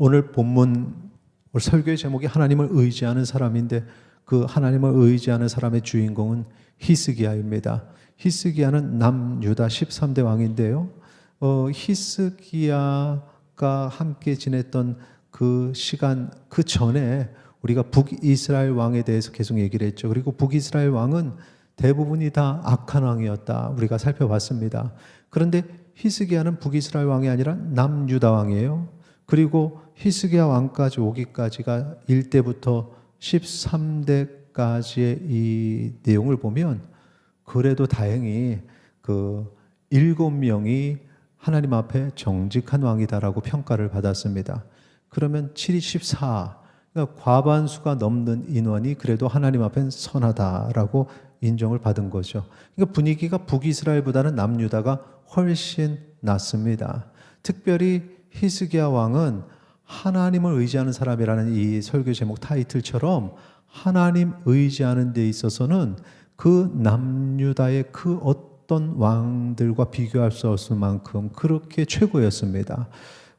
오늘 본문 설교의 제목이 하나님을 의지하는 사람인데 그 하나님을 의지하는 사람의 주인공은 히스기야입니다. 히스기야는 남유다 13대 왕인데요. 히스기야가 함께 지냈던 그 시간 그 전에 우리가 북이스라엘 왕에 대해서 계속 얘기를 했죠. 그리고 북이스라엘 왕은 대부분이 다 악한 왕이었다. 우리가 살펴봤습니다. 그런데 히스기야는 북이스라엘 왕이 아니라 남유다 왕이에요. 그리고 히스기야 왕까지 오기까지가 1대부터 13대까지의 이 내용을 보면 그래도 다행히 그 7명이 하나님 앞에 정직한 왕이다라고 평가를 받았습니다. 그러면 7이 14, 그러니까 과반수가 넘는 인원이 그래도 하나님 앞엔 선하다라고 인정을 받은 거죠. 그러니까 분위기가 북이스라엘보다는 남유다가 훨씬 낫습니다. 특별히 히스기야 왕은 하나님을 의지하는 사람이라는 이 설교 제목 타이틀처럼 하나님 의지하는 데 있어서는 그 남유다의 그 어떤 왕들과 비교할 수 없을 만큼 그렇게 최고였습니다.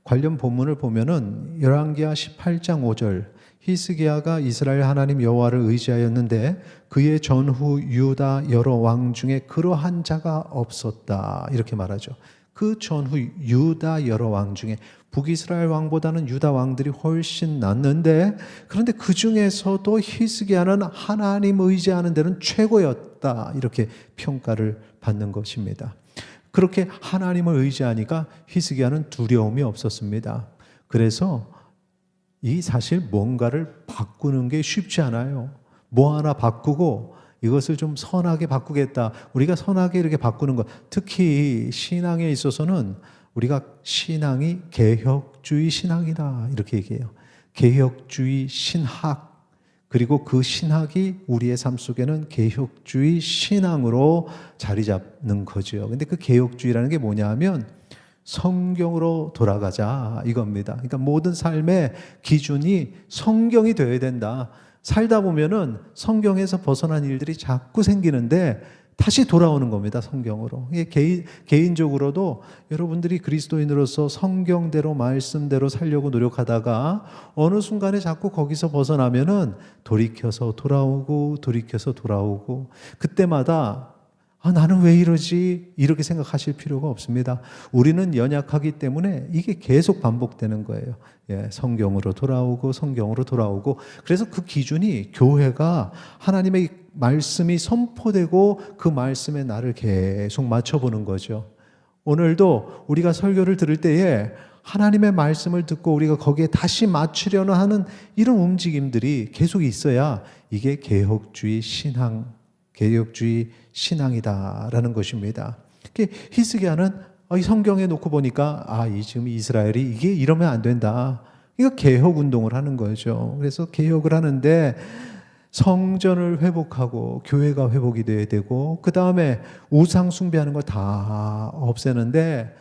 관련 본문을 보면은 열왕기하 18장 5절 히스기야가 이스라엘 하나님 여호와를 의지하였는데 그의 전후 유다 여러 왕 중에 그러한 자가 없었다 이렇게 말하죠. 그 전후 유다 여러 왕 중에 북이스라엘 왕보다는 유다 왕들이 훨씬 낫는데 그런데 그 중에서도 히스기야는 하나님 의지하는 데는 최고였다 이렇게 평가를 받는 것입니다. 그렇게 하나님을 의지하니까 히스기야는 두려움이 없었습니다. 그래서 이 사실 뭔가를 바꾸는 게 쉽지 않아요. 뭐 하나 바꾸고 이것을 좀 선하게 바꾸겠다. 우리가 선하게 이렇게 바꾸는 것, 특히 신앙에 있어서는 우리가 신앙이 개혁주의 신앙이다 이렇게 얘기해요. 개혁주의 신학, 그리고 그 신학이 우리의 삶 속에는 개혁주의 신앙으로 자리 잡는 거죠. 근데 그 개혁주의라는 게 뭐냐 하면 성경으로 돌아가자 이겁니다. 그러니까 모든 삶의 기준이 성경이 되어야 된다. 살다 보면은 성경에서 벗어난 일들이 자꾸 생기는데 다시 돌아오는 겁니다. 성경으로. 개인적으로도 여러분들이 그리스도인으로서 성경대로 말씀대로 살려고 노력하다가 어느 순간에 자꾸 거기서 벗어나면은 돌이켜서 돌아오고 그때마다 나는 왜 이러지? 이렇게 생각하실 필요가 없습니다. 우리는 연약하기 때문에 이게 계속 반복되는 거예요. 성경으로 돌아오고 그래서 그 기준이 교회가 하나님의 말씀이 선포되고 그 말씀에 나를 계속 맞춰보는 거죠. 오늘도 우리가 설교를 들을 때에 하나님의 말씀을 듣고 우리가 거기에 다시 맞추려는 하는 이런 움직임들이 계속 있어야 이게 개혁주의 신앙이다라는 것입니다. 히스기야는 이 성경에 놓고 보니까 지금 이스라엘이 이게 이러면 안 된다. 이거 개혁 운동을 하는 거죠. 그래서 개혁을 하는데 성전을 회복하고 교회가 회복이 돼야 되고 그 다음에 우상 숭배하는 거 다 없애는데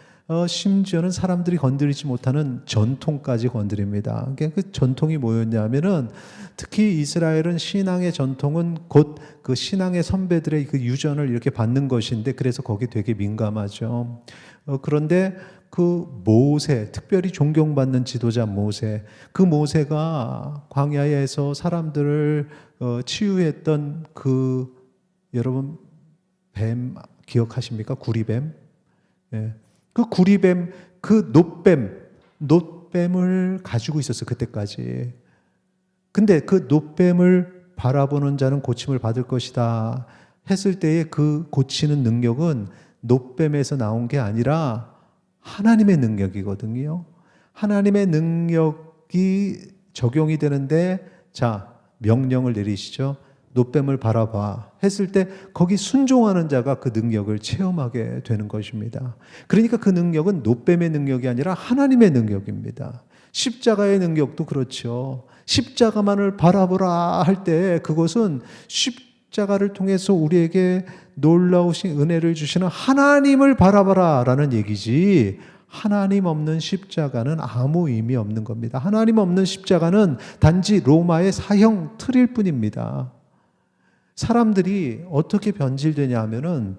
심지어는 사람들이 건드리지 못하는 전통까지 건드립니다. 그 전통이 뭐였냐면은 특히 이스라엘은 신앙의 전통은 곧 그 신앙의 선배들의 그 유전을 이렇게 받는 것인데 그래서 거기 되게 민감하죠. 그런데 그 모세, 특별히 존경받는 지도자 모세, 그 모세가 광야에서 사람들을 치유했던 그 여러분 뱀 기억하십니까? 구리뱀. 그 구리뱀, 그 놋뱀을 가지고 있었어요. 그때까지. 근데 그 놋뱀을 바라보는 자는 고침을 받을 것이다 했을 때의 그 고치는 능력은 놋뱀에서 나온 게 아니라 하나님의 능력이거든요. 하나님의 능력이 적용이 되는데 명령을 내리시죠. 놋뱀을 바라봐 했을 때 거기 순종하는 자가 그 능력을 체험하게 되는 것입니다. 그러니까 그 능력은 놋뱀의 능력이 아니라 하나님의 능력입니다. 십자가의 능력도 그렇죠. 십자가만을 바라보라 할 때 그것은 십자가를 통해서 우리에게 놀라우신 은혜를 주시는 하나님을 바라봐라 라는 얘기지, 하나님 없는 십자가는 아무 의미 없는 겁니다. 하나님 없는 십자가는 단지 로마의 사형 틀일 뿐입니다. 사람들이 어떻게 변질되냐 하면은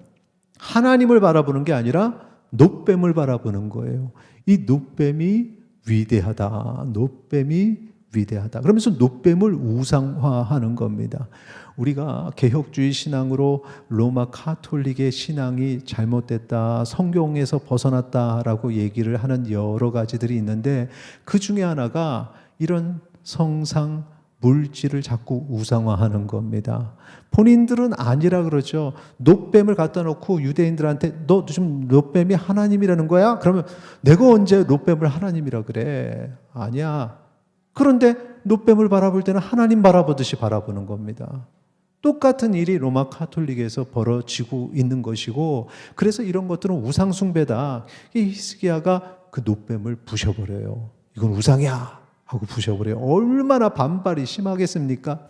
하나님을 바라보는 게 아니라 놋뱀을 바라보는 거예요. 이 놋뱀이 위대하다. 놋뱀이 위대하다. 그러면서 놋뱀을 우상화하는 겁니다. 우리가 개혁주의 신앙으로 로마 카톨릭의 신앙이 잘못됐다, 성경에서 벗어났다라고 얘기를 하는 여러 가지들이 있는데, 그 중에 하나가 이런 성상, 물질을 자꾸 우상화하는 겁니다. 본인들은 아니라 그러죠. 놋뱀을 갖다 놓고 유대인들한테 너 지금 놋뱀이 하나님이라는 거야? 그러면 내가 언제 놋뱀을 하나님이라 그래? 아니야. 그런데 놋뱀을 바라볼 때는 하나님 바라보듯이 바라보는 겁니다. 똑같은 일이 로마 카톨릭에서 벌어지고 있는 것이고, 그래서 이런 것들은 우상숭배다. 이 히스기야가 그 놋뱀을 부셔버려요. 이건 우상이야 하고 부셔버려요. 얼마나 반발이 심하겠습니까?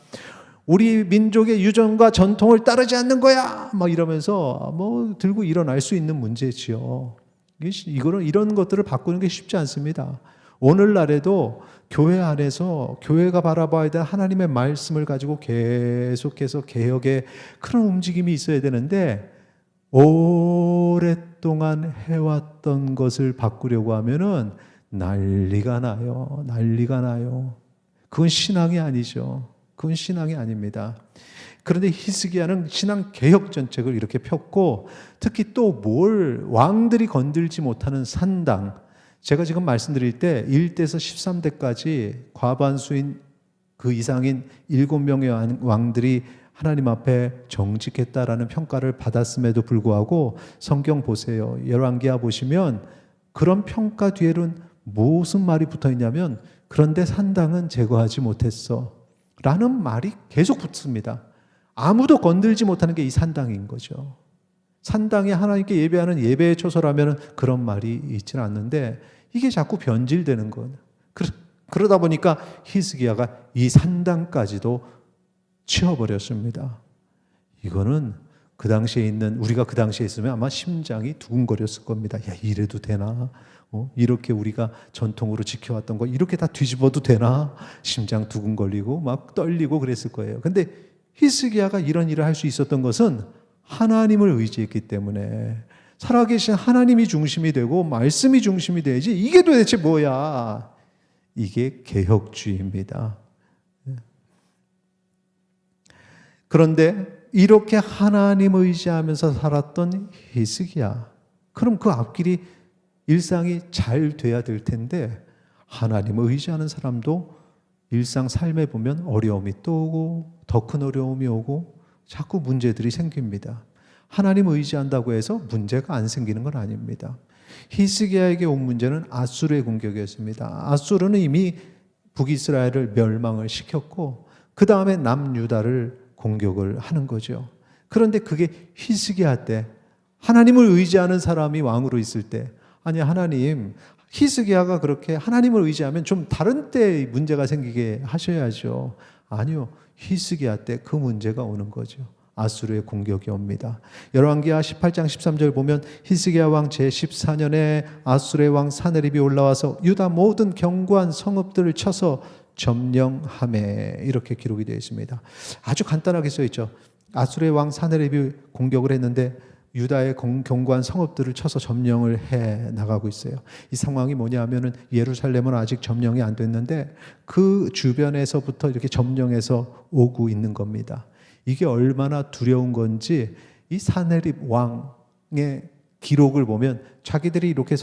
우리 민족의 유전과 전통을 따르지 않는 거야 막 이러면서 뭐 들고 일어날 수 있는 문제지요. 이거는 이런 것들을 바꾸는 게 쉽지 않습니다. 오늘날에도 교회 안에서 교회가 바라봐야 될 하나님의 말씀을 가지고 계속해서 개혁의 그런 움직임이 있어야 되는데, 오랫동안 해왔던 것을 바꾸려고 하면은 난리가 나요. 난리가 나요. 그건 신앙이 아니죠. 그건 신앙이 아닙니다. 그런데 히스기야는 신앙 개혁 정책을 이렇게 폈고, 특히 또 뭘 왕들이 건들지 못하는 산당, 제가 지금 말씀드릴 때 1대에서 13대까지 과반수인 그 이상인 7명의 왕들이 하나님 앞에 정직했다라는 평가를 받았음에도 불구하고, 성경 보세요. 열왕기하 보시면 그런 평가 뒤에는 무슨 말이 붙어 있냐면, 그런데 산당은 제거하지 못했어 라는 말이 계속 붙습니다. 아무도 건들지 못하는 게 이 산당인 거죠. 산당이 하나님께 예배하는 예배의 초소라면 그런 말이 있지는 않는데, 이게 자꾸 변질되는 거예요. 그러다 보니까 히스기야가 이 산당까지도 치워버렸습니다. 이거는 그 당시에 있는, 우리가 그 당시에 있으면 아마 심장이 두근거렸을 겁니다. 야, 이래도 되나? 이렇게 우리가 전통으로 지켜왔던 거 이렇게 다 뒤집어도 되나? 심장 두근거리고 막 떨리고 그랬을 거예요. 근데 히스기야가 이런 일을 할 수 있었던 것은 하나님을 의지했기 때문에, 살아계신 하나님이 중심이 되고 말씀이 중심이 돼야지. 이게 도대체 뭐야? 이게 개혁주의입니다. 그런데 이렇게 하나님 의지하면서 살았던 히스기야, 그럼 그 앞길이 일상이 잘 돼야 될 텐데, 하나님을 의지하는 사람도 일상 삶에 보면 어려움이 또 오고 더 큰 어려움이 오고 자꾸 문제들이 생깁니다. 하나님을 의지한다고 해서 문제가 안 생기는 건 아닙니다. 히스기야에게 온 문제는 아수르의 공격이었습니다. 아수르는 이미 북이스라엘을 멸망을 시켰고, 그 다음에 남유다를 공격을 하는 거죠. 그런데 그게 히스기야 때, 하나님을 의지하는 사람이 왕으로 있을 때, 아니 하나님, 히스기야가 그렇게 하나님을 의지하면 좀 다른 때 문제가 생기게 하셔야죠. 아니요, 히스기야 때 그 문제가 오는 거죠. 아수르의 공격이 옵니다. 열왕기하 18장 13절 보면, 히스기야 왕 제14년에 아수르의 왕 사네립이 올라와서 유다 모든 견고한 성읍들을 쳐서 점령하매, 이렇게 기록이 되어 있습니다. 아주 간단하게 써 있죠. 아수르의 왕 사네립이 공격을 했는데 유다의 견고한 성읍들을 쳐서 점령을 해 나가고 있어요. 이 상황이 뭐냐 하면은, 예루살렘은 아직 점령이 안 됐는데 그 주변에서부터 이렇게 점령해서 오고 있는 겁니다. 이게 얼마나 두려운 건지 이 사네립 왕의 기록을 보면, 자기들이 이렇게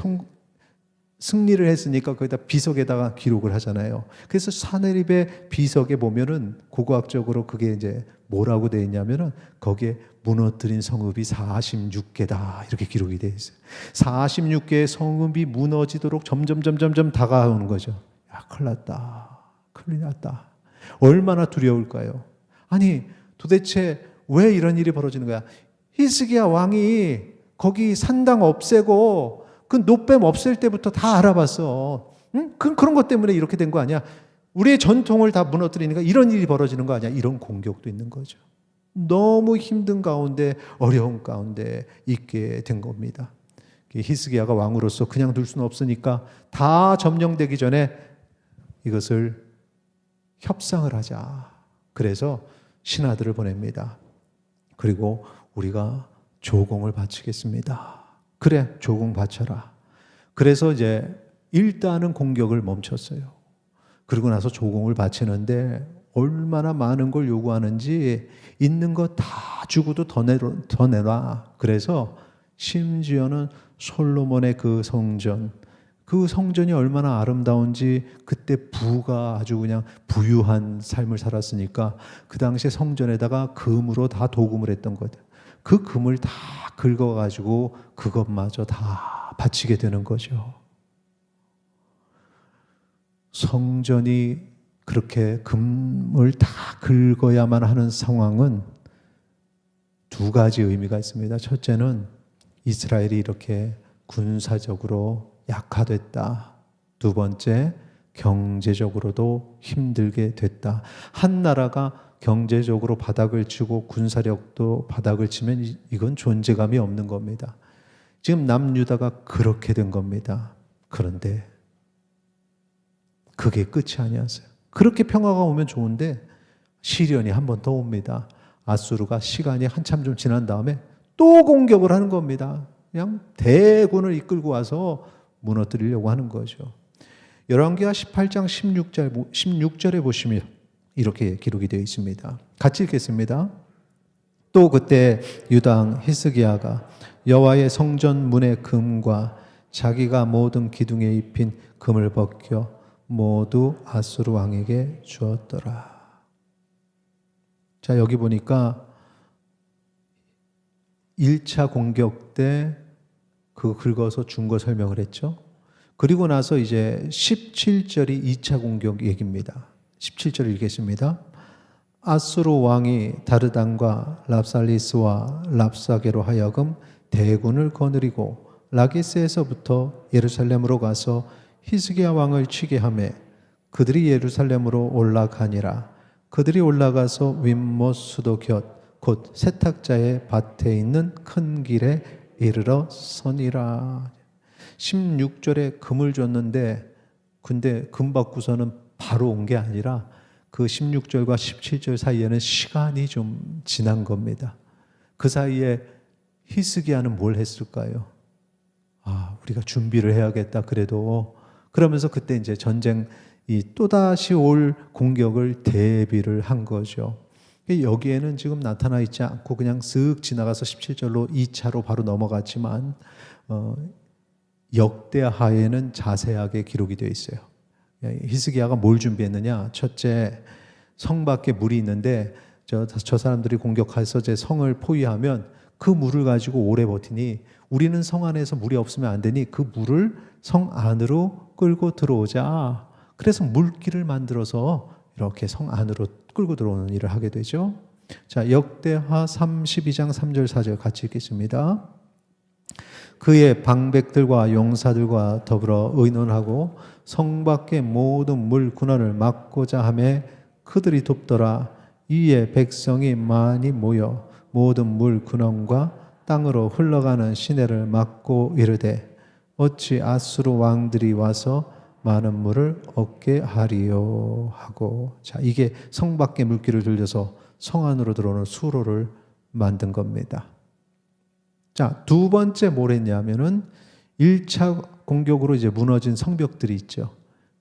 승리를 했으니까 거기다 비석에다가 기록을 하잖아요. 그래서 사네립의 비석에 보면은 고고학적으로 그게 이제 뭐라고 되어 있냐면은, 거기에 무너뜨린 성읍이 46개다 이렇게 기록이 되어 있어요. 46개의 성읍이 무너지도록 점점 다가오는 거죠. 야, 큰일 났다. 큰일 났다. 얼마나 두려울까요? 아니, 도대체 왜 이런 일이 벌어지는 거야? 히스기야 왕이 거기 산당 없애고 그 놋뱀 없앨 때부터 다 알아봤어. 응? 그런 것 때문에 이렇게 된 거 아니야? 우리의 전통을 다 무너뜨리니까 이런 일이 벌어지는 거 아니야? 이런 공격도 있는 거죠. 너무 힘든 가운데, 어려운 가운데 있게 된 겁니다. 히스기야가 왕으로서 그냥 둘 수는 없으니까 다 점령되기 전에 이것을 협상을 하자. 그래서 신하들을 보냅니다. 그리고 우리가 조공을 바치겠습니다. 그래, 조공 바쳐라. 그래서 이제 일단은 공격을 멈췄어요. 그리고 나서 조공을 바치는데 얼마나 많은 걸 요구하는지 있는 거 다 주고도 더 내놔. 그래서 심지어는 솔로몬의 그 성전이 얼마나 아름다운지, 그때 부가 아주 그냥 부유한 삶을 살았으니까 그 당시에 성전에다가 금으로 다 도금을 했던 거예요. 그 금을 다 긁어가지고 그것마저 다 바치게 되는 거죠. 성전이 그렇게 금을 다 긁어야만 하는 상황은 두 가지 의미가 있습니다. 첫째는 이스라엘이 이렇게 군사적으로 약화됐다. 두 번째, 경제적으로도 힘들게 됐다. 한 나라가 경제적으로 바닥을 치고 군사력도 바닥을 치면 이건 존재감이 없는 겁니다. 지금 남유다가 그렇게 된 겁니다. 그런데 그게 끝이 아니었어요. 그렇게 평화가 오면 좋은데 시련이 한 번 더 옵니다. 아수르가 시간이 한참 좀 지난 다음에 또 공격을 하는 겁니다. 그냥 대군을 이끌고 와서 무너뜨리려고 하는 거죠. 열왕기하 18장 16절에 보시면 이렇게 기록이 되어 있습니다. 같이 읽겠습니다. 또 그때 유다 왕 히스기야가 여호와의 성전 문의 금과 자기가 모든 기둥에 입힌 금을 벗겨 모두 아수르 왕에게 주었더라. 자, 여기 보니까 1차 공격 때 그 긁어서 준 거 설명을 했죠. 그리고 나서 이제 17절이 2차 공격 얘기입니다. 17절 읽겠습니다. 아수르 왕이 다르단과 랍살리스와 랍사게로 하여금 대군을 거느리고 라기스에서부터 예루살렘으로 가서 히스기야 왕을 치게 하매 그들이 예루살렘으로 올라가니라. 그들이 올라가서 윗못 수도 곁 세탁자의 밭에 있는 큰 길에 이르러 서니라. 16절에 금을 줬는데 근데 금 받고서는 바로 온 게 아니라 그 16절과 17절 사이에는 시간이 좀 지난 겁니다. 그 사이에 히스기야는 뭘 했을까요? 우리가 준비를 해야겠다. 그러면서 그때 이제 전쟁이 또다시 올 공격을 대비를 한 거죠. 여기에는 지금 나타나 있지 않고 그냥 쓱 지나가서 17절로 2차로 바로 넘어갔지만 역대하에는 자세하게 기록이 되어 있어요. 히스기야가 뭘 준비했느냐? 첫째, 성 밖에 물이 있는데 저 사람들이 공격해서 제 성을 포위하면 그 물을 가지고 오래 버티니 우리는 성 안에서 물이 없으면 안 되니 그 물을 성 안으로 끌고 들어오자. 그래서 물길을 만들어서 이렇게 성 안으로 끌고 들어오는 일을 하게 되죠. 자, 역대하 32장 3절 4절 같이 읽겠습니다. 그의 방백들과 용사들과 더불어 의논하고 성 밖의 모든 물 군원을 막고자 하매 그들이 돕더라. 이에 백성이 많이 모여 모든 물 군원과 땅으로 흘러가는 시내를 막고 이르되 어찌 아수르 왕들이 와서 많은 물을 얻게 하리요 하고. 자, 이게 성 밖의 물길을 들려서 성 안으로 들어오는 수로를 만든 겁니다. 자, 두 번째 뭘 했냐면은 1차 공격으로 이제 무너진 성벽들이 있죠.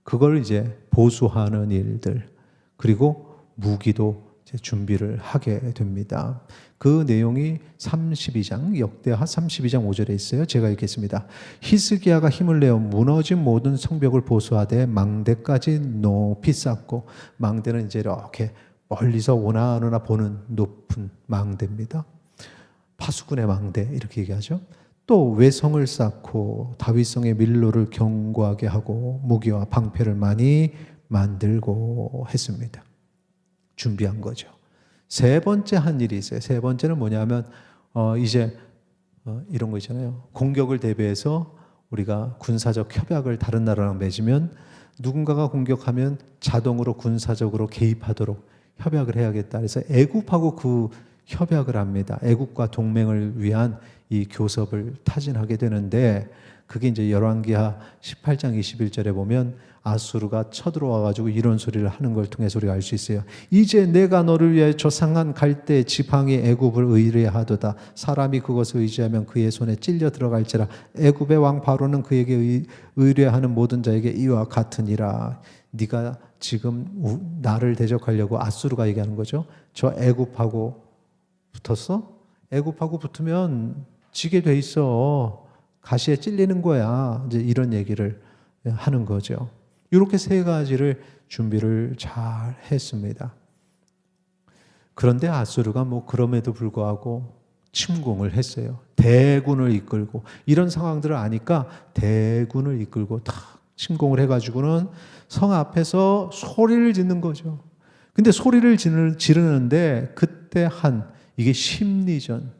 그걸 이제 보수하는 일들, 그리고 무기도 이제 준비를 하게 됩니다. 그 내용이 32장, 역대하 32장 5절에 있어요. 제가 읽겠습니다. 히스기야가 힘을 내어 무너진 모든 성벽을 보수하되 망대까지 높이 쌓고, 망대는 이제 이렇게 멀리서 오나 보는 높은 망대입니다. 파수꾼의 망대 이렇게 얘기하죠. 또 외성을 쌓고 다윗성의 밀로를 견고하게 하고 무기와 방패를 많이 만들고 했습니다. 준비한 거죠. 세 번째 한 일이 있어요. 세 번째는 뭐냐면 이제 이런 거 있잖아요. 공격을 대비해서 우리가 군사적 협약을 다른 나라랑 맺으면 누군가가 공격하면 자동으로 군사적으로 개입하도록 협약을 해야겠다. 그래서 애굽하고 그 협약을 합니다. 애국과 동맹을 위한 이 교섭을 타진하게 되는데 그게 이제 열왕기하 18장 21절에 보면 아수르가 쳐들어와 가지고 이런 소리를 하는 걸 통해서 우리가 알 수 있어요. 이제 내가 너를 위해 조상한 갈대 지팡이 애굽을 의뢰하도다. 사람이 그것을 의지하면 그의 손에 찔려 들어갈지라. 애굽의 왕 바로는 그에게 의뢰하는 모든 자에게 이와 같으니라. 네가 지금 나를 대적하려고, 아수르가 얘기하는 거죠. 저 애굽하고 붙었어? 애굽하고 붙으면 지게 돼 있어. 가시에 찔리는 거야. 이제 이런 얘기를 하는 거죠. 이렇게 세 가지를 준비를 잘 했습니다. 그런데 아수르가 그럼에도 불구하고 침공을 했어요. 대군을 이끌고, 이런 상황들을 아니까 대군을 이끌고 탁 침공을 해가지고는 성 앞에서 소리를 짓는 거죠. 근데 소리를 지르는데 그때 이게 심리전.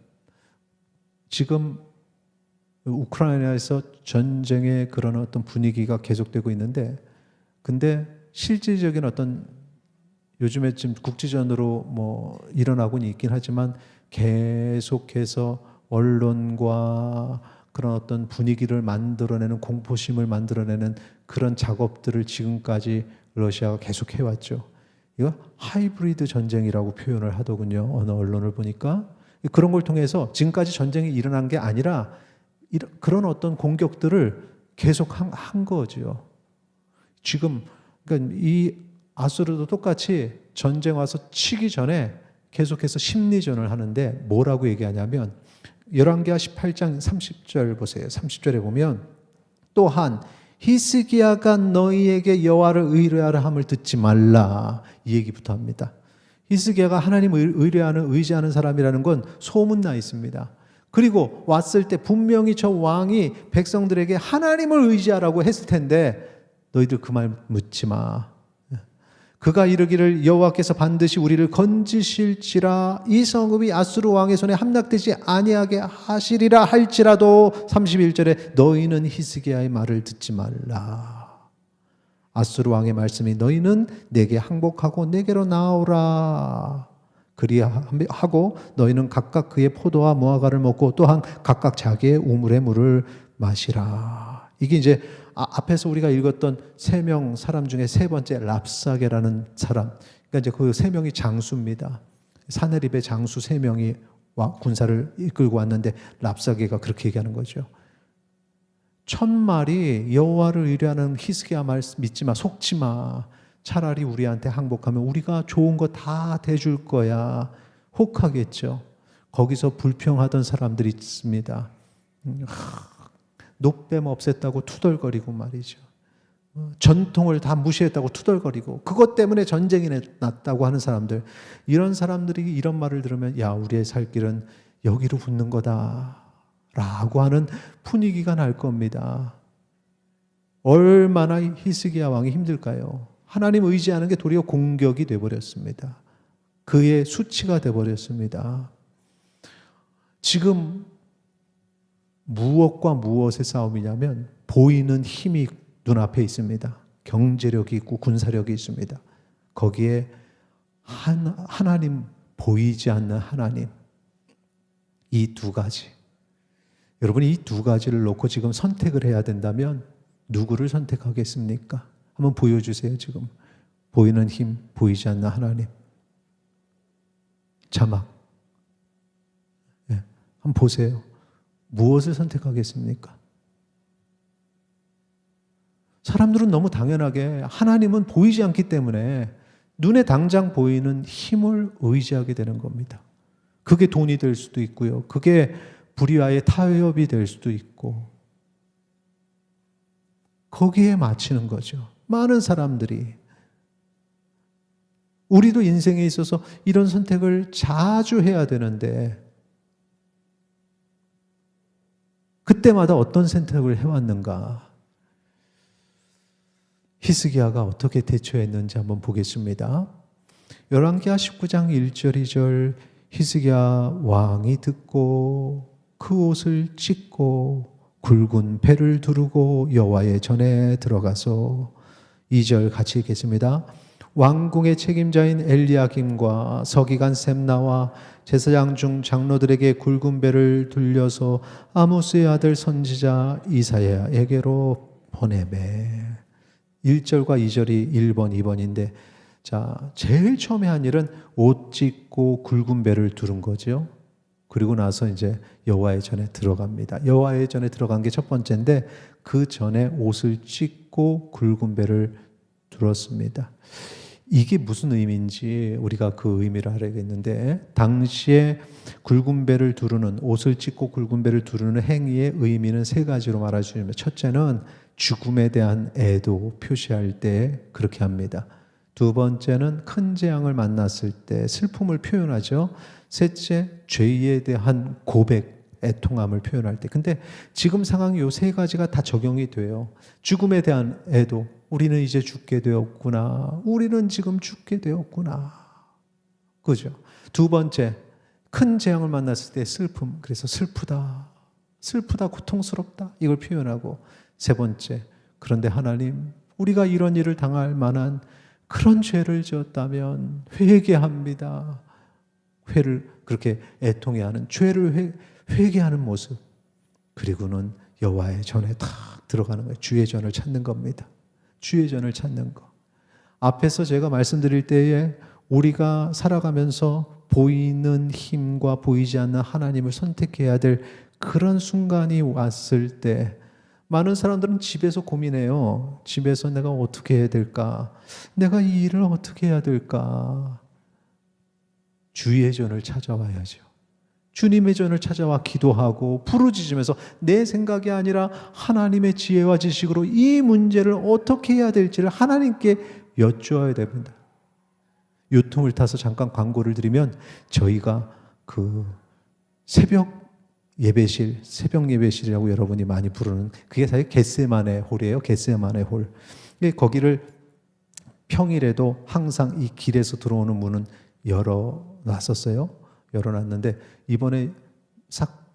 지금 우크라이나에서 전쟁의 그런 어떤 분위기가 계속되고 있는데, 근데 실질적인 어떤, 요즘에 지금 국지전으로 일어나고는 있긴 하지만 계속해서 언론과 그런 어떤 분위기를 만들어내는, 공포심을 만들어내는 그런 작업들을 지금까지 러시아가 계속 해왔죠. 이거 하이브리드 전쟁이라고 표현을 하더군요. 어느 언론을 보니까. 그런 걸 통해서 지금까지 전쟁이 일어난 게 아니라 그런 어떤 공격들을 계속 한 거죠. 지금 그러니까 이 아수르도 똑같이 전쟁 와서 치기 전에 계속해서 심리전을 하는데 뭐라고 얘기하냐면, 열왕기하 18장 30절 보세요. 30절에 보면 또한 히스기야가 너희에게 여호와를 의뢰하라 함을 듣지 말라, 이 얘기부터 합니다. 히스기야가 하나님을 의지하는 사람이라는 건 소문나 있습니다. 그리고 왔을 때 분명히 저 왕이 백성들에게 하나님을 의지하라고 했을 텐데 너희들 그 말 묻지 마. 그가 이르기를 여호와께서 반드시 우리를 건지실지라 이 성읍이 아수르 왕의 손에 함락되지 아니하게 하시리라 할지라도 31절에 너희는 히스기야의 말을 듣지 말라. 아수르 왕의 말씀이 너희는 내게 항복하고 내게로 나오라. 그리하고 너희는 각각 그의 포도와 무화과를 먹고 또한 각각 자기의 우물의 물을 마시라. 이게 이제 앞에서 우리가 읽었던 3명 사람 중에 세 번째 랍사게라는 사람. 그러니까 이제 그 3명이 장수입니다. 사네립의 장수 3명이 군사를 이끌고 왔는데 랍사게가 그렇게 얘기하는 거죠. 천말이 여호와를 의뢰하는 히스기야 말 믿지 마, 속지 마. 차라리 우리한테 항복하면 우리가 좋은 거 다 대줄 거야. 혹하겠죠. 거기서 불평하던 사람들이 있습니다. 노뱀 없앴다고 투덜거리고 말이죠. 전통을 다 무시했다고 투덜거리고 그것 때문에 전쟁이 났다고 하는 사람들, 이런 사람들이 이런 말을 들으면 야, 우리의 살 길은 여기로 붙는 거다 라고 하는 분위기가 날 겁니다. 얼마나 히스기야 왕이 힘들까요? 하나님 의지하는 게 도리어 공격이 되어버렸습니다. 그의 수치가 되어버렸습니다. 지금 무엇과 무엇의 싸움이냐면 보이는 힘이 눈앞에 있습니다. 경제력이 있고 군사력이 있습니다. 거기에 하나님, 보이지 않는 하나님, 이 두 가지. 여러분이 이 두 가지를 놓고 지금 선택을 해야 된다면 누구를 선택하겠습니까? 한번 보여주세요. 지금 보이는 힘, 보이지 않는 하나님. 자막. 네, 한번 보세요. 무엇을 선택하겠습니까? 사람들은 너무 당연하게 하나님은 보이지 않기 때문에 눈에 당장 보이는 힘을 의지하게 되는 겁니다. 그게 돈이 될 수도 있고요. 그게 불의와의 타협이 될 수도 있고 거기에 맞추는 거죠. 많은 사람들이. 우리도 인생에 있어서 이런 선택을 자주 해야 되는데 그때마다 어떤 선택을 해왔는가? 히스기야가 어떻게 대처했는지 한번 보겠습니다. 열왕기하 19장 1절 2절 히스기야 왕이 듣고 그 옷을 찢고 굵은 배를 두르고 여호와의 전에 들어가서 2절 같이 읽겠습니다. 왕궁의 책임자인 엘리야김과 서기관 셈나와 제사장 중 장로들에게 굵은 배를 돌려서 아모스의 아들 선지자 이사야에게로 보내매. 1절과 2절이 1번, 2번인데, 자, 제일 처음에 한 일은 옷 찢고 굵은 배를 두른 거죠. 그리고 나서 이제 여호와의 전에 들어갑니다. 여호와의 전에 들어간 게 첫 번째인데, 그 전에 옷을 찢고 굵은 배를 들었습니다. 이게 무슨 의미인지 우리가 그 의미를 알아야겠는데, 당시에 굵은 배를 두르는, 옷을 찢고 굵은 배를 두르는 행위의 의미는 세 가지로 말해주면, 첫째는 죽음에 대한 애도 표시할 때 그렇게 합니다. 두 번째는 큰 재앙을 만났을 때 슬픔을 표현하죠. 셋째, 죄에 대한 고백, 애통함을 표현할 때. 근데 지금 상황이 요 세 가지가 다 적용이 돼요. 죽음에 대한 애도, 우리는 이제 죽게 되었구나. 우리는 지금 죽게 되었구나. 그죠? 두 번째, 큰 재앙을 만났을 때 슬픔. 그래서 슬프다. 슬프다, 고통스럽다. 이걸 표현하고. 세 번째, 그런데 하나님, 우리가 이런 일을 당할 만한 그런 죄를 지었다면 회개합니다. 회를 그렇게 애통해하는, 죄를 회개하는 모습. 그리고는 여호와의 전에 탁 들어가는 거예요. 주의 전을 찾는 겁니다. 주의 전을 찾는 거. 앞에서 제가 말씀드릴 때에 우리가 살아가면서 보이는 힘과 보이지 않는 하나님을 선택해야 될 그런 순간이 왔을 때, 많은 사람들은 집에서 고민해요. 집에서 내가 어떻게 해야 될까? 내가 이 일을 어떻게 해야 될까? 주의 전을 찾아와야죠. 주님의 전을 찾아와 기도하고 부르짖으면서 내 생각이 아니라 하나님의 지혜와 지식으로 이 문제를 어떻게 해야 될지를 하나님께 여쭈어야 됩니다. 요통을 타서 잠깐 광고를 드리면, 저희가 그 새벽 예배실이라고 여러분이 많이 부르는, 그게 사실 겟세마네 홀이에요. 겟세마네 홀. 거기를 평일에도 항상 이 길에서 들어오는 문은 열어놨었어요. 열어놨는데 이번에 싹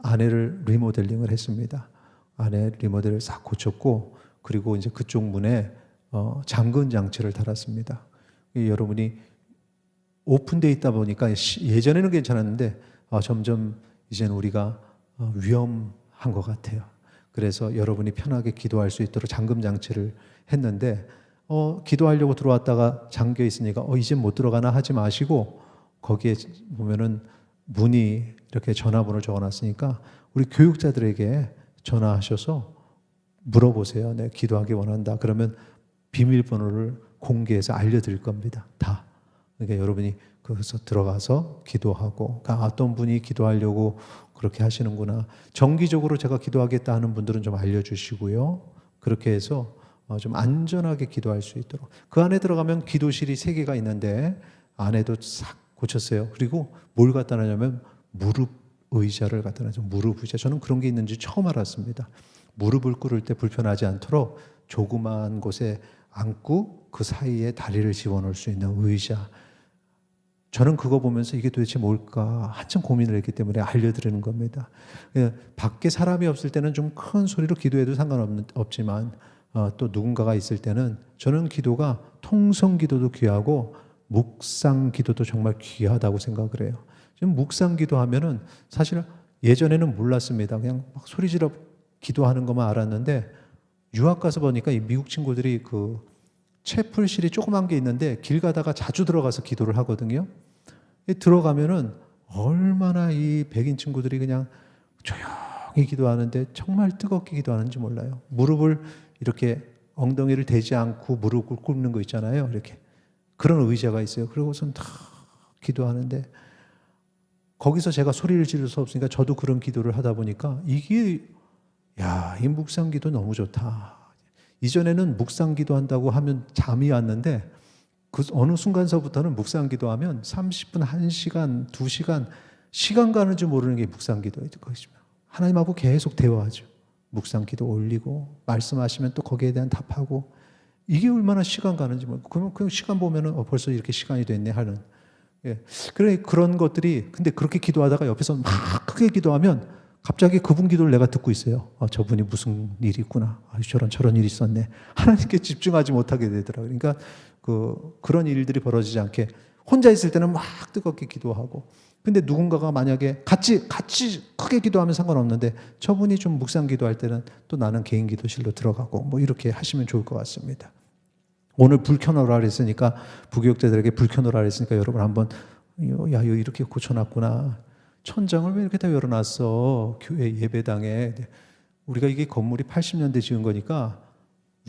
안에를 리모델링을 했습니다. 안에 리모델을 싹 고쳤고, 그리고 이제 그쪽 문에 잠금 장치를 달았습니다. 여러분이 오픈되어 있다 보니까 예전에는 괜찮았는데 점점 이제는 우리가 위험한 것 같아요. 그래서 여러분이 편하게 기도할 수 있도록 잠금 장치를 했는데, 기도하려고 들어왔다가 잠겨 있으니까 이제 못 들어가나 하지 마시고, 거기에 보면은 문이 이렇게 전화번호를 적어놨으니까 우리 교육자들에게 전화하셔서 물어보세요. 네, 기도하기 원한다. 그러면 비밀번호를 공개해서 알려드릴 겁니다. 다. 그러니까 여러분이 거기서 들어가서 기도하고, 어떤 분이 기도하려고 그렇게 하시는구나. 정기적으로 제가 기도하겠다 하는 분들은 좀 알려주시고요. 그렇게 해서 좀 안전하게 기도할 수 있도록. 그 안에 들어가면 기도실이 3개가 있는데 안에도 싹 고쳤어요. 그리고 뭘 갖다 놨냐면 무릎 의자를 갖다 놨죠. 무릎 의자. 저는 그런 게 있는지 처음 알았습니다. 무릎을 꿇을 때 불편하지 않도록 조그마한 곳에 앉고 그 사이에 다리를 집어넣을 수 있는 의자. 저는 그거 보면서 이게 도대체 뭘까 한참 고민을 했기 때문에 알려드리는 겁니다. 밖에 사람이 없을 때는 좀 큰 소리로 기도해도 상관없지만 또 누군가가 있을 때는, 저는 기도가 통성 기도도 귀하고 묵상 기도도 정말 귀하다고 생각을 해요. 지금 묵상 기도하면은 사실 예전에는 몰랐습니다. 그냥 막 소리 지르 기도하는 것만 알았는데, 유학 가서 보니까 이 미국 친구들이 그 채플실이 조그만 게 있는데 길 가다가 자주 들어가서 기도를 하거든요. 들어가면은 얼마나 이 백인 친구들이 그냥 조용히 기도하는데 정말 뜨겁게 기도하는지 몰라요. 무릎을 이렇게 엉덩이를 대지 않고 무릎을 꿇는 거 있잖아요. 이렇게 그런 의자가 있어요. 그러고선 다 기도하는데, 거기서 제가 소리를 지를 수 없으니까 저도 그런 기도를 하다 보니까 이게, 이 묵상 기도 너무 좋다. 이전에는 묵상 기도한다고 하면 잠이 왔는데, 그 어느 순간서부터는 묵상 기도하면 30분, 1시간, 2시간, 시간 가는 줄 모르는 게 묵상 기도예요. 하나님하고 계속 대화하죠. 묵상 기도 올리고, 말씀하시면 또 거기에 대한 답하고, 이게 얼마나 시간 가는지 모르고, 그러면 그 시간 보면은 벌써 이렇게 시간이 됐네 하는. 그래, 그런 것들이, 근데 그렇게 기도하다가 옆에서 막 크게 기도하면 갑자기 그분 기도를 내가 듣고 있어요. 저분이 무슨 일이 있구나. 저런 일이 있었네. 하나님께 집중하지 못하게 되더라고요. 그러니까 그런 일들이 벌어지지 않게 혼자 있을 때는 막 뜨겁게 기도하고, 근데 누군가가 만약에 같이 크게 기도하면 상관없는데 저분이 좀 묵상 기도할 때는 또 나는 개인 기도실로 들어가고 뭐 이렇게 하시면 좋을 것 같습니다. 오늘 불 켜놓으라 그랬으니까, 부교육자들에게 불 켜놓으라 그랬으니까 여러분 한번, 야, 이거 이렇게 고쳐놨구나. 천장을 왜 이렇게 다 열어놨어? 교회 예배당에. 우리가 이게 건물이 80년대 지은 거니까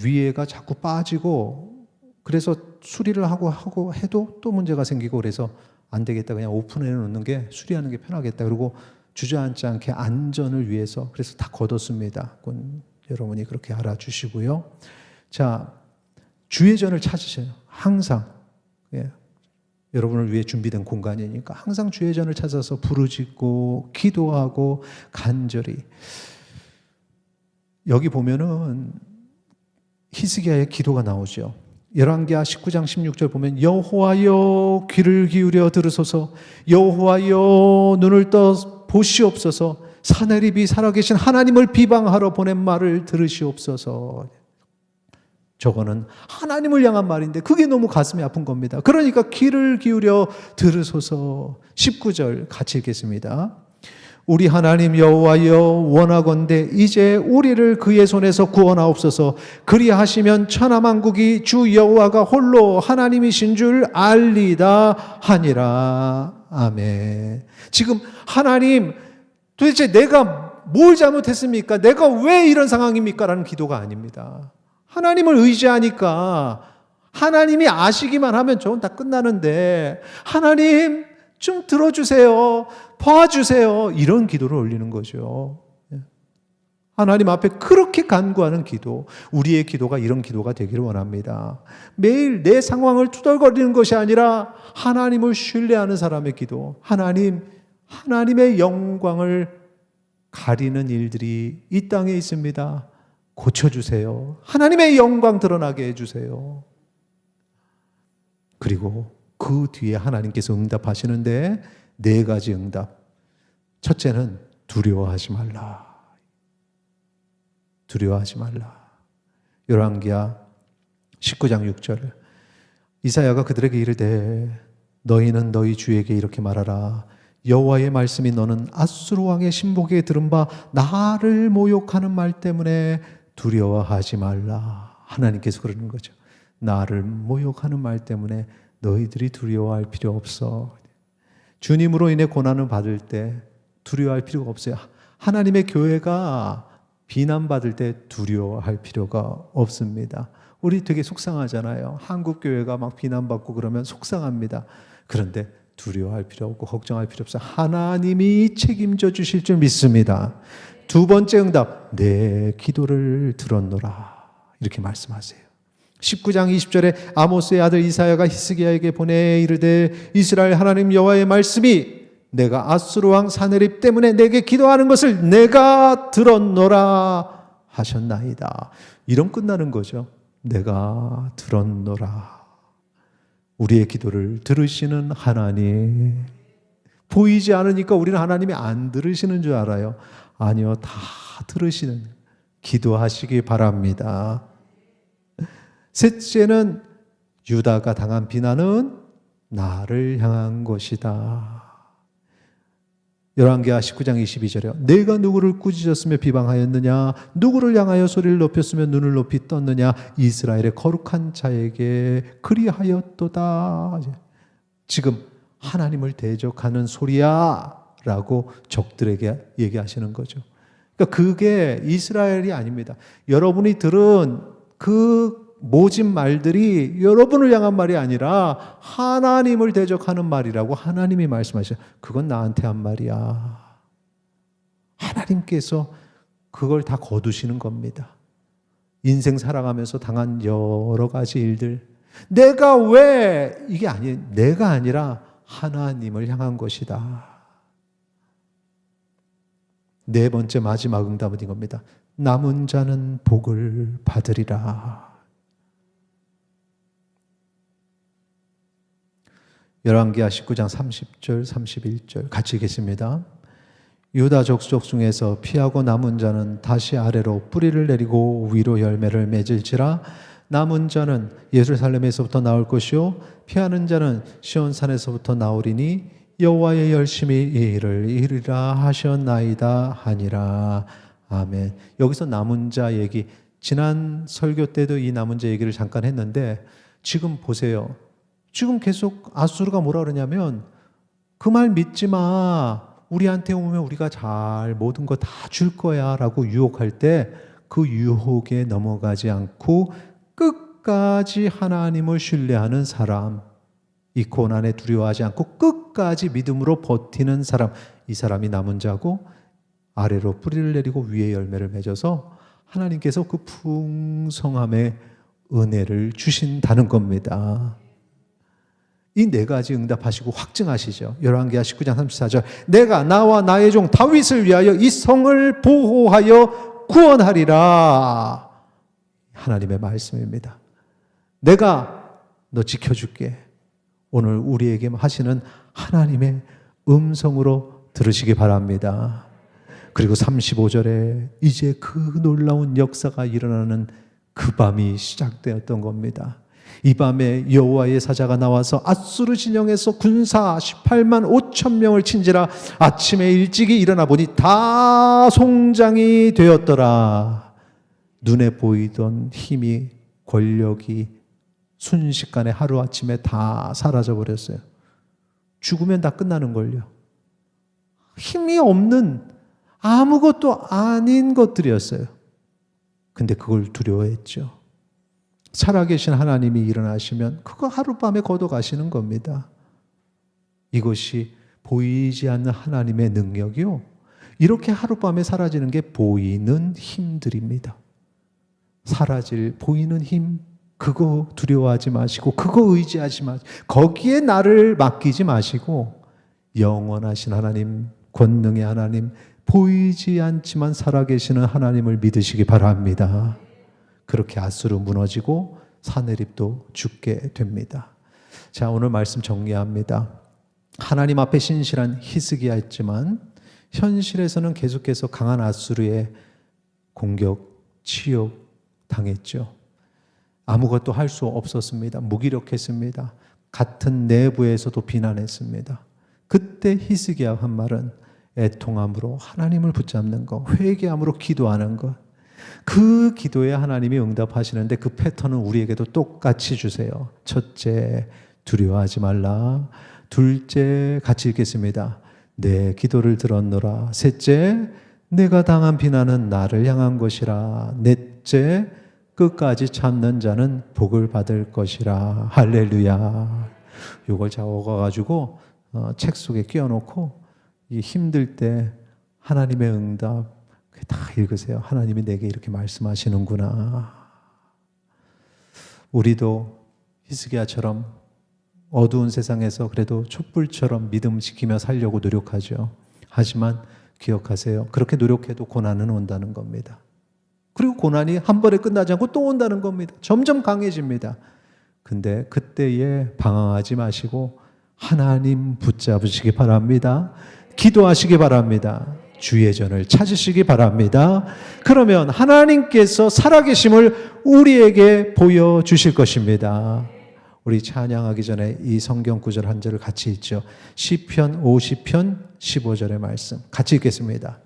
위에가 자꾸 빠지고, 그래서 수리를 하고 해도 또 문제가 생기고, 그래서 안 되겠다. 그냥 오픈해 놓는 게, 수리하는 게 편하겠다. 그리고 주저앉지 않게 안전을 위해서 그래서 다 걷었습니다. 그건 여러분이 그렇게 알아주시고요. 자, 주의전을 찾으셔요. 항상. 예. 여러분을 위해 준비된 공간이니까 항상 주의전을 찾아서 부르짖고 기도하고 간절히. 여기 보면은 히스기야의 기도가 나오죠. 열왕기하 19장 16절 보면 여호와여 귀를 기울여 들으소서, 여호와여 눈을 떠 보시옵소서, 사내립이 살아계신 하나님을 비방하러 보낸 말을 들으시옵소서. 저거는 하나님을 향한 말인데 그게 너무 가슴이 아픈 겁니다. 그러니까 귀를 기울여 들으소서. 19절 같이 읽겠습니다. 우리 하나님 여호와여 원하건대 이제 우리를 그의 손에서 구원하옵소서. 그리하시면 천하만국이 주 여호와가 홀로 하나님이신 줄 알리다 하니라. 아멘. 지금 하나님, 도대체 내가 뭘 잘못했습니까? 내가 왜 이런 상황입니까? 라는 기도가 아닙니다. 하나님을 의지하니까 하나님이 아시기만 하면 저건 다 끝나는데, 하나님 좀 들어주세요, 봐주세요, 이런 기도를 올리는 거죠. 하나님 앞에 그렇게 간구하는 기도, 우리의 기도가 이런 기도가 되기를 원합니다. 매일 내 상황을 투덜거리는 것이 아니라 하나님을 신뢰하는 사람의 기도. 하나님의 영광을 가리는 일들이 이 땅에 있습니다. 고쳐주세요. 하나님의 영광 드러나게 해주세요. 그리고 그 뒤에 하나님께서 응답하시는데 4가지 응답. 첫째는 두려워하지 말라. 두려워하지 말라. 열왕기하 19장 6절. 이사야가 그들에게 이르되 너희는 너희 주에게 이렇게 말하라. 여호와의 말씀이 너는 아수르 왕의 신복에 들은 바 나를 모욕하는 말 때문에 두려워하지 말라. 하나님께서 그러는 거죠. 나를 모욕하는 말 때문에 너희들이 두려워할 필요 없어. 주님으로 인해 고난을 받을 때 두려워할 필요가 없어요. 하나님의 교회가 비난받을 때 두려워할 필요가 없습니다. 우리 되게 속상하잖아요. 한국 교회가 막 비난받고 그러면 속상합니다. 그런데 두려워할 필요 없고 걱정할 필요 없어요. 하나님이 책임져 주실 줄 믿습니다. 2번째 응답, 내 기도를 들었노라. 이렇게 말씀하세요. 19장 20절에 아모스의 아들 이사야가 히스기야에게 보내 이르되 이스라엘 하나님 여호와의 말씀이 내가 아수르 왕 사네립 때문에 내게 기도하는 것을 내가 들었노라 하셨나이다. 이런 끝나는 거죠. 내가 들었노라. 우리의 기도를 들으시는 하나님. 보이지 않으니까 우리는 하나님이 안 들으시는 줄 알아요. 아니요, 다 들으시는, 기도하시기 바랍니다. 셋째는 유다가 당한 비난은 나를 향한 것이다. 열왕기하 19장 22절에 내가 누구를 꾸짖었으며 비방하였느냐, 누구를 향하여 소리를 높였으며 눈을 높이 떴느냐, 이스라엘의 거룩한 자에게 그리하였도다. 지금 하나님을 대적하는 소리야 라고 적들에게 얘기하시는 거죠. 그러니까 그게 이스라엘이 아닙니다. 여러분이 들은 그 모진 말들이 여러분을 향한 말이 아니라 하나님을 대적하는 말이라고 하나님이 말씀하셔요. 그건 나한테 한 말이야. 하나님께서 그걸 다 거두시는 겁니다. 인생 살아가면서 당한 여러 가지 일들, 내가 왜, 이게 아니, 내가 아니라 하나님을 향한 것이다. 4번째 마지막 응답은 이겁니다. 남은 자는 복을 받으리라. 열왕기하 19장 30절 31절 같이 읽겠습니다. 유다 족속 중에서 피하고 남은 자는 다시 아래로 뿌리를 내리고 위로 열매를 맺을지라. 남은 자는 예루살렘에서부터 나올 것이요 피하는 자는 시온산에서부터 나오리니 여호와의 열심히 이 일을 이루리라 하셨나이다 하니라. 아멘. 여기서 남은 자 얘기, 지난 설교 때도 이 남은 자 얘기를 잠깐 했는데 지금 보세요. 지금 계속 아수르가 뭐라 그러냐면 그 말 믿지 마. 우리한테 오면 우리가 잘 모든 거 다 줄 거야 라고 유혹할 때 그 유혹에 넘어가지 않고 끝까지 하나님을 신뢰하는 사람, 이 고난에 두려워하지 않고 끝까지 믿음으로 버티는 사람, 이 사람이 남은 자고 아래로 뿌리를 내리고 위에 열매를 맺어서 하나님께서 그 풍성함의 은혜를 주신다는 겁니다. 이 네 가지 응답하시고 확증하시죠. 열왕기하 19장 34절 내가 나와 나의 종 다윗을 위하여 이 성을 보호하여 구원하리라. 하나님의 말씀입니다. 내가 너 지켜줄게. 오늘 우리에게 하시는 하나님의 음성으로 들으시기 바랍니다. 그리고 35절에 이제 그 놀라운 역사가 일어나는 그 밤이 시작되었던 겁니다. 이 밤에 여호와의 사자가 나와서 아수르 진영에서 군사 18만 5천 명을 친지라. 아침에 일찍이 일어나 보니 다 송장이 되었더라. 눈에 보이던 힘이, 권력이 순식간에 하루아침에 다 사라져버렸어요. 죽으면 다 끝나는 걸요. 힘이 없는 아무것도 아닌 것들이었어요. 근데 그걸 두려워했죠. 살아계신 하나님이 일어나시면 그거 하룻밤에 걷어가시는 겁니다. 이것이 보이지 않는 하나님의 능력이요, 이렇게 하룻밤에 사라지는 게 보이는 힘들입니다. 사라질 보이는 힘, 그거 두려워하지 마시고 그거 의지하지 마시고 거기에 나를 맡기지 마시고 영원하신 하나님, 권능의 하나님, 보이지 않지만 살아계시는 하나님을 믿으시기 바랍니다. 그렇게 아수르 무너지고 사내립도 죽게 됩니다. 자, 오늘 말씀 정리합니다. 하나님 앞에 신실한 히스기야였지만 현실에서는 계속해서 강한 아수르의 공격, 치욕 당했죠. 아무것도 할 수 없었습니다. 무기력했습니다. 같은 내부에서도 비난했습니다. 그때 히스기야 한 말은 애통함으로 하나님을 붙잡는 것, 회개함으로 기도하는 것. 그 기도에 하나님이 응답하시는데 그 패턴은 우리에게도 똑같이 주세요. 첫째, 두려워하지 말라. 둘째, 같이 읽겠습니다. 내 기도를 들었노라. 셋째, 내가 당한 비난은 나를 향한 것이라. 넷째, 끝까지 참는 자는 복을 받을 것이라. 할렐루야. 이걸 적어가지고 책 속에 끼워놓고 이 힘들 때 하나님의 응답 다 읽으세요. 하나님이 내게 이렇게 말씀하시는구나. 우리도 히스기야처럼 어두운 세상에서 그래도 촛불처럼 믿음 지키며 살려고 노력하죠. 하지만 기억하세요. 그렇게 노력해도 고난은 온다는 겁니다. 그리고 고난이 한 번에 끝나지 않고 또 온다는 겁니다. 점점 강해집니다. 근데 그때에 방황하지 마시고 하나님 붙잡으시기 바랍니다. 기도하시기 바랍니다. 주의 전을 찾으시기 바랍니다. 그러면 하나님께서 살아계심을 우리에게 보여주실 것입니다. 우리 찬양하기 전에 이 성경 구절 한 절을 같이 읽죠. 시편 50편 15절의 말씀 같이 읽겠습니다.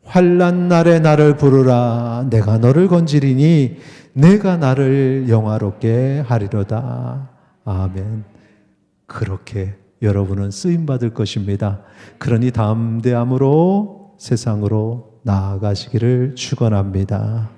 환난 날에 나를 부르라. 내가 너를 건지리니 내가 나를 영화롭게 하리로다. 아멘. 그렇게 여러분은 쓰임받을 것입니다. 그러니 담대함으로 세상으로 나아가시기를 축원합니다.